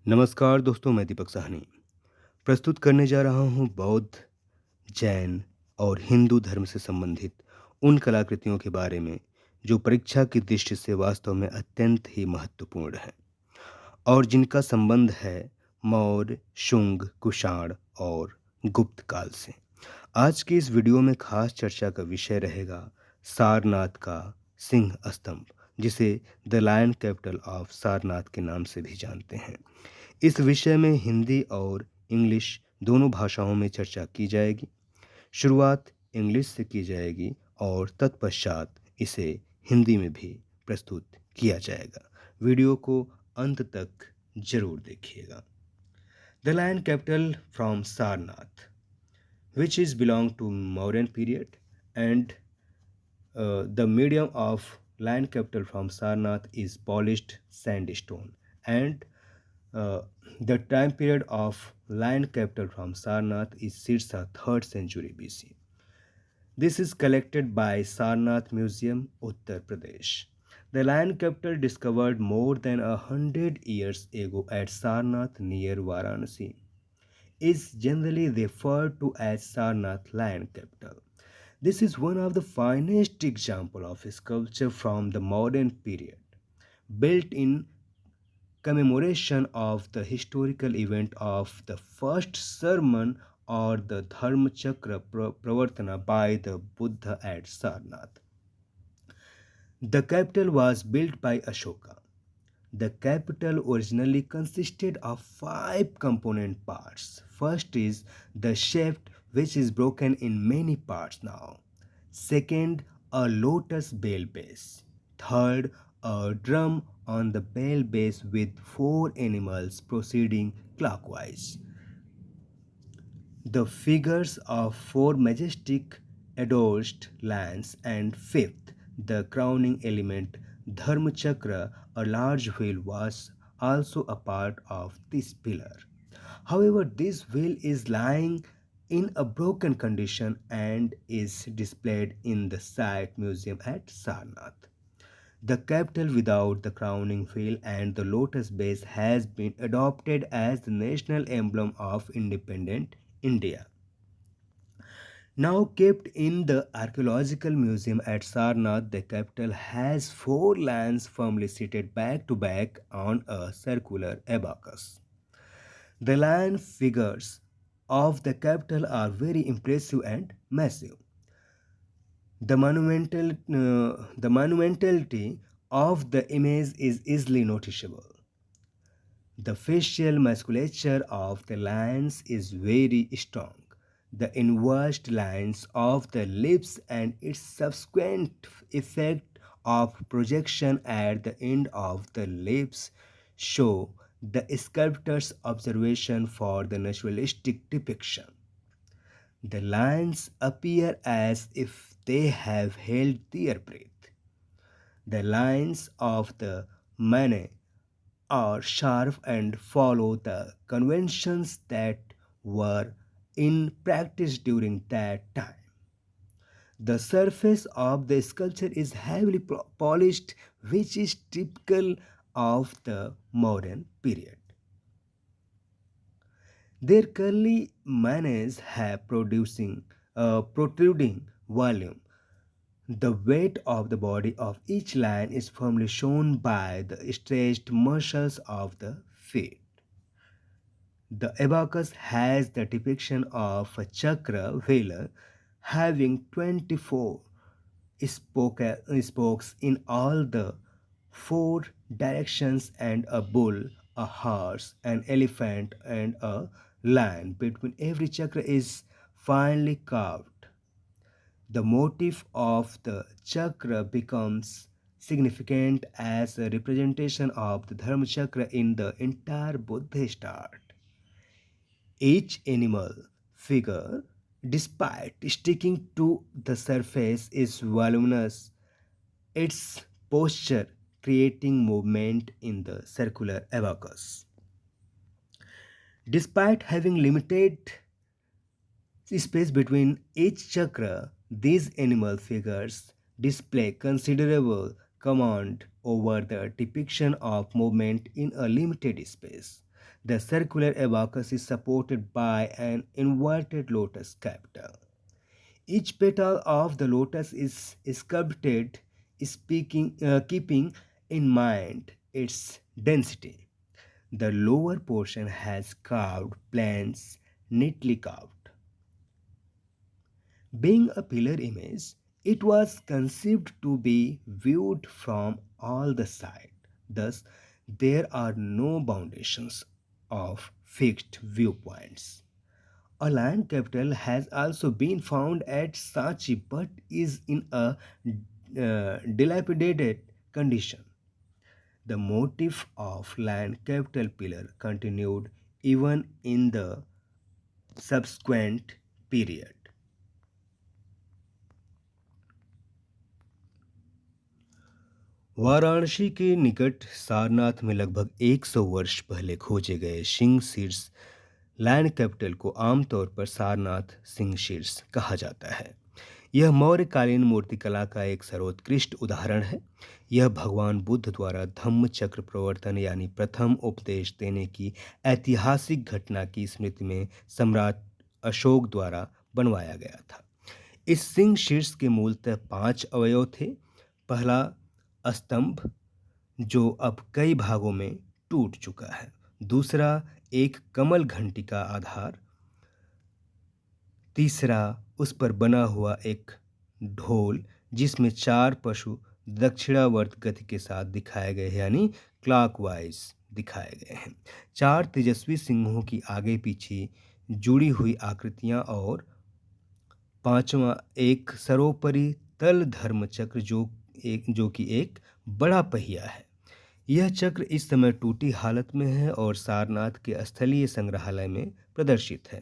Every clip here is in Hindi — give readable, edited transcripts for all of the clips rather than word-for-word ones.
नमस्कार दोस्तों, मैं दीपक साहनी प्रस्तुत करने जा रहा हूँ बौद्ध, जैन और हिंदू धर्म से संबंधित उन कलाकृतियों के बारे में जो परीक्षा की दृष्टि से वास्तव में अत्यंत ही महत्वपूर्ण है और जिनका संबंध है मौर्य, शुंग, कुषाण और गुप्त काल से। आज की इस वीडियो में खास चर्चा का विषय रहेगा सारनाथ का सिंह स्तंभ, जिसे the lion capital of Sarnath के नाम से भी जानते हैं। इस विषय में हिंदी और इंग्लिश दोनों भाषाओं में चर्चा की जाएगी। शुरुआत इंग्लिश से की जाएगी और तत्पश्चात इसे हिंदी में भी प्रस्तुत किया जाएगा। वीडियो को अंत तक जरूर देखिएगा। The lion capital from Sarnath, which is belong to Mauryan period, and the medium of lion capital from Sarnath is polished sandstone, and uh, the time period of lion capital from Sarnath is Sirsa 3rd century BC. This is collected by Sarnath Museum, Uttar Pradesh. The lion capital discovered more than 100 years ago at Sarnath near Varanasi is generally referred to as Sarnath Lion Capital. This is one of the finest examples of sculpture from the modern period, built in commemoration of the historical event of the first sermon or the Dharma Chakra Pravartana by the Buddha at Sarnath. The capital was built by Ashoka. The capital originally consisted of 5 component parts. First is the shaft, which is broken in many parts now. Second, a lotus bell base. Third, a drum on the bell base with 4 animals proceeding clockwise. The figures of 4 majestic adorned lions, and fifth, the crowning element, Dharma Chakra, a large wheel, was also a part of this pillar. However, this wheel is lying in a broken condition and is displayed in the Site Museum at Sarnath. The capital without the crowning wheel and the lotus base has been adopted as the national emblem of independent India. Now kept in the Archaeological Museum at Sarnath, the capital has 4 lions firmly seated back to back on a circular abacus. The lion figures of the capital are very impressive and massive. The monumentality of the image is easily noticeable. The facial musculature of the lions is very strong. The inverted lines of the lips and its subsequent effect of projection at the end of the lips show the sculptor's observation for the naturalistic depiction. The lions appear as if they have held their breath. The lines of the Manet are sharp and follow the conventions that were in practice during that time. The surface of the sculpture is heavily polished, which is typical of the modern period. Their curly manes have protruding volume. The weight of the body of each lion is firmly shown by the stretched muscles of the feet. The abacus has the depiction of a chakra wheeler having 24 spokes in all the 4 directions, and a bull, a horse, an elephant, and a lion. Between every chakra is finely carved. The motif of the chakra becomes significant as a representation of the Dharma chakra in the entire Buddhist art. Each animal figure, despite sticking to the surface, is voluminous, its posture creating movement in the circular abacus. Despite having limited space between each chakra, these animal figures display considerable command over the depiction of movement in a limited space. The circular abacus is supported by an inverted lotus capital. Each petal of the lotus is sculpted, keeping in mind its density. The lower portion has carved planes neatly carved. Being a pillar image, it was conceived to be viewed from all the sides. Thus, there are no foundations of fixed viewpoints. A land capital has also been found at Sachi but is in a dilapidated condition. The motif of land capital pillar continued even in the subsequent period. Varanasi के निकट सारनाथ में लगभग 100 वर्ष पहले खोजे गए सिंह शीर्ष लैंड कैपिटल को आमतौर पर सारनाथ सिंह शीर्ष कहा जाता है। यह मौर्यकालीन मूर्तिकला का एक सर्वोत्कृष्ट उदाहरण है। यह भगवान बुद्ध द्वारा धम्म चक्र प्रवर्तन यानी प्रथम उपदेश देने की ऐतिहासिक घटना की स्मृति में सम्राट अशोक द्वारा बनवाया गया था। इस सिंह शीर्ष के मूलतः 5 अवयव थे। पहला स्तंभ, जो अब कई भागों में टूट चुका है। दूसरा, एक कमल घंटी का आधार। तीसरा, उस पर बना हुआ एक ढोल जिसमें 4 पशु दक्षिणावर्त गति के साथ दिखाए गए हैं, यानी क्लॉकवाइज दिखाए गए हैं। 4 तेजस्वी सिंहों की आगे पीछे जुड़ी हुई आकृतियां और 5वां एक सर्वोपरि तल धर्म चक्र जो कि एक बड़ा पहिया है। यह चक्र इस समय टूटी हालत में है और सारनाथ के स्थलीय संग्रहालय में प्रदर्शित है।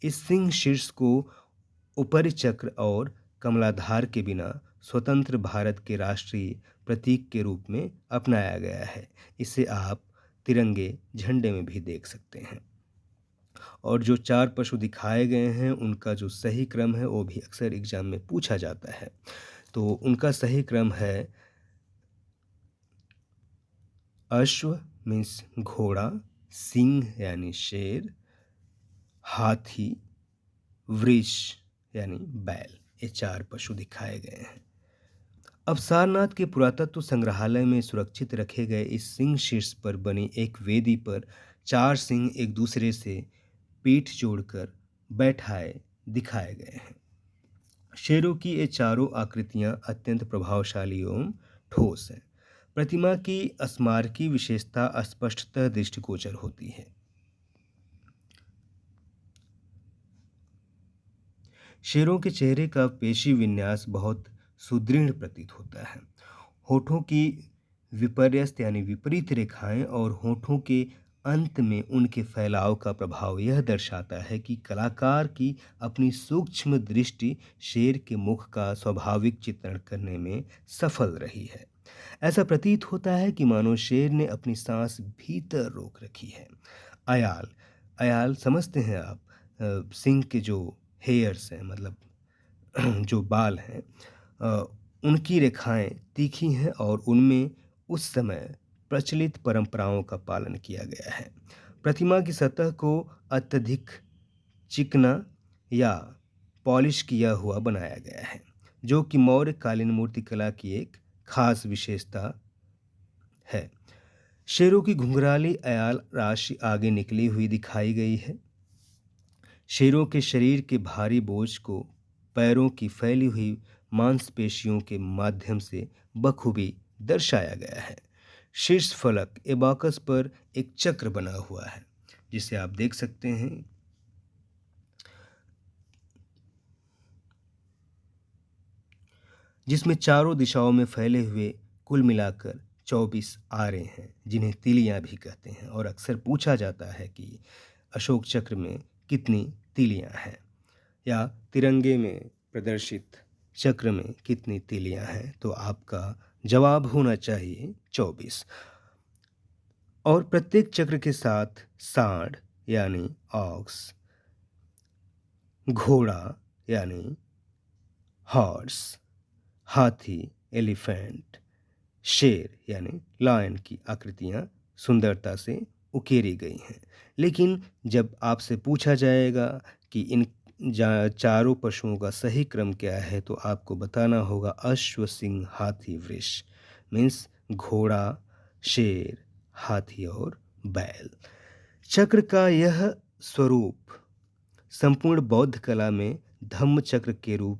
इस सिंह शीर्ष को ऊपरी चक्र और कमलाधार के बिना स्वतंत्र भारत के राष्ट्रीय प्रतीक के रूप में अपनाया गया है। इसे आप तिरंगे झंडे में भी देख सकते हैं। और जो 4 पशु दिखाए गए हैं उनका जो सही क्रम है वो भी अक्सर एग्जाम में पूछा जाता है। तो उनका सही क्रम है अश्व मीन्स घोड़ा, सिंह यानी शेर, हाथी, वृष यानी बैल। ये 4 पशु दिखाए गए हैं। अब सारनाथ के पुरातत्व संग्रहालय में सुरक्षित रखे गए इस सिंह शीर्ष पर बनी एक वेदी पर 4 सिंह एक दूसरे से पीठ जोड़कर बैठाए दिखाए गए हैं। शेरों की ये चारों आकृतियां अत्यंत प्रभावशाली एवं ठोस हैं। प्रतिमा की स्मारकी विशेषता स्पष्टतः दृष्टिगोचर होती है। शेरों के चेहरे का पेशी विन्यास बहुत सुदृढ़ प्रतीत होता है। होठों की विपर्यस्त यानी विपरीत रेखाएं और होठों के अंत में उनके फैलाव का प्रभाव यह दर्शाता है कि कलाकार की अपनी सूक्ष्म दृष्टि शेर के मुख का स्वाभाविक चित्रण करने में सफल रही है। ऐसा प्रतीत होता है कि मानो शेर ने अपनी सांस भीतर रोक रखी है। अयाल अयाल समझते हैं आप, सिंह के जो हेयर्स हैं, मतलब जो बाल हैं, उनकी रेखाएं तीखी हैं और उनमें उस समय प्रचलित परंपराओं का पालन किया गया है। प्रतिमा की सतह को अत्यधिक चिकना या पॉलिश किया हुआ बनाया गया है, जो कि मौर्यकालीन मूर्तिकला की एक खास विशेषता है। शेरों की घुंघराली अयाल राशि आगे निकली हुई दिखाई गई है। शेरों के शरीर के भारी बोझ को पैरों की फैली हुई मांसपेशियों के माध्यम से बखूबी दर्शाया गया है। शीर्ष फलक एबाकस पर एक चक्र बना हुआ है, जिसे आप देख सकते हैं। जिसमें चारों दिशाओं में फैले हुए कुल मिलाकर 24 आरे हैं, जिन्हें तिलियां भी कहते हैं। और अक्सर पूछा जाता है कि अशोक चक्र में कितनी तिलियां हैं, या तिरंगे में प्रदर्शित चक्र में कितनी तिलियां हैं। तो आपका जवाब होना चाहिए 24। और प्रत्येक चक्र के साथ सांड यानी ऑक्स, घोड़ा यानी हॉर्स, हाथी एलिफेंट, शेर यानी लायन की आकृतियां सुंदरता से उकेरी गई हैं। लेकिन जब आपसे पूछा जाएगा कि इन चारों पशुओं का सही क्रम क्या है, तो आपको बताना होगा अश्व, सिंह, हाथी, वृष। मीन्स घोड़ा, शेर, हाथी और बैल। चक्र का यह स्वरूप संपूर्ण बौद्ध कला में धम्म चक्र के रूप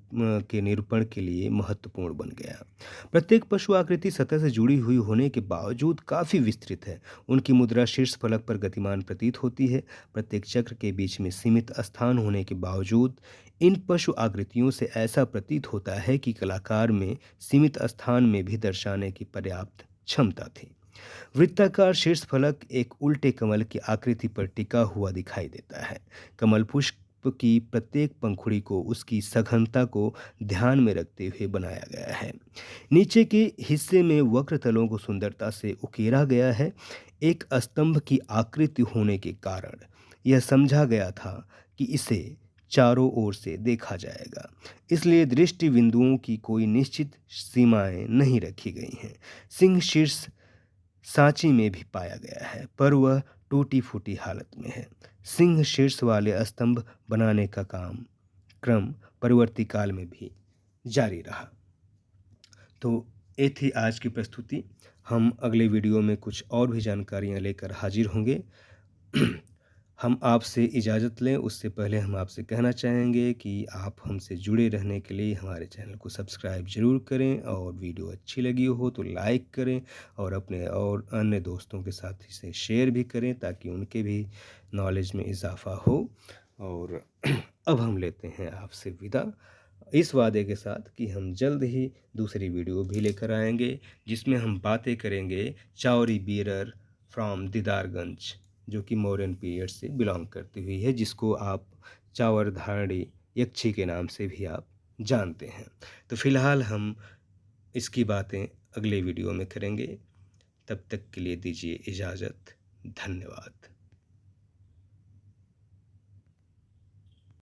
के निरूपण के लिए महत्वपूर्ण बन गया। प्रत्येक पशु आकृति सतह से जुड़ी हुई होने के बावजूद काफी विस्तृत है। उनकी मुद्रा शीर्ष फलक पर गतिमान प्रतीत होती है। प्रत्येक चक्र के बीच में सीमित स्थान होने के बावजूद इन पशु आकृतियों से ऐसा प्रतीत होता है कि कलाकार में सीमित स्थान में भी दर्शाने की पर्याप्त क्षमता थी। वृत्ताकार शीर्ष फलक एक उल्टे कमल की आकृति पर टिका हुआ दिखाई देता है। कमल पुष्प की प्रत्येक पंखुड़ी को उसकी सघनता को ध्यान में रखते हुए बनाया गया है। नीचे के हिस्से में वक्र तलों को सुंदरता से उकेरा गया है। एक स्तंभ की आकृति होने के कारण यह समझा गया था कि इसे चारों ओर से देखा जाएगा, इसलिए दृष्टि बिंदुओं की कोई निश्चित सीमाएं नहीं रखी गई हैं। सिंह शीर्ष सांची में भी पाया गया है, पर वह टूटी फूटी हालत में है। सिंह शीर्ष वाले स्तंभ बनाने का क्रम परवर्ती काल में भी जारी रहा। तो ये थी आज की प्रस्तुति। हम अगले वीडियो में कुछ और भी जानकारियाँ लेकर हाजिर होंगे। हम आपसे इजाज़त लें उससे पहले हम आपसे कहना चाहेंगे कि आप हमसे जुड़े रहने के लिए हमारे चैनल को सब्सक्राइब ज़रूर करें, और वीडियो अच्छी लगी हो तो लाइक करें, और अपने और अन्य दोस्तों के साथ इसे शेयर भी करें ताकि उनके भी नॉलेज में इजाफ़ा हो। और अब हम लेते हैं आपसे विदा, इस वादे के साथ कि हम जल्द ही दूसरी वीडियो भी लेकर आएंगे जिसमें हम बातें करेंगे चावरी बीरर फ्रॉम दीदारगंज, जो कि मौर्यन पीरियड से बिलोंग करती हुई है, जिसको आप चावर धारणी यक्षी के नाम से भी आप जानते हैं। तो फिलहाल हम इसकी बातें अगले वीडियो में करेंगे। तब तक के लिए दीजिए इजाज़त। धन्यवाद।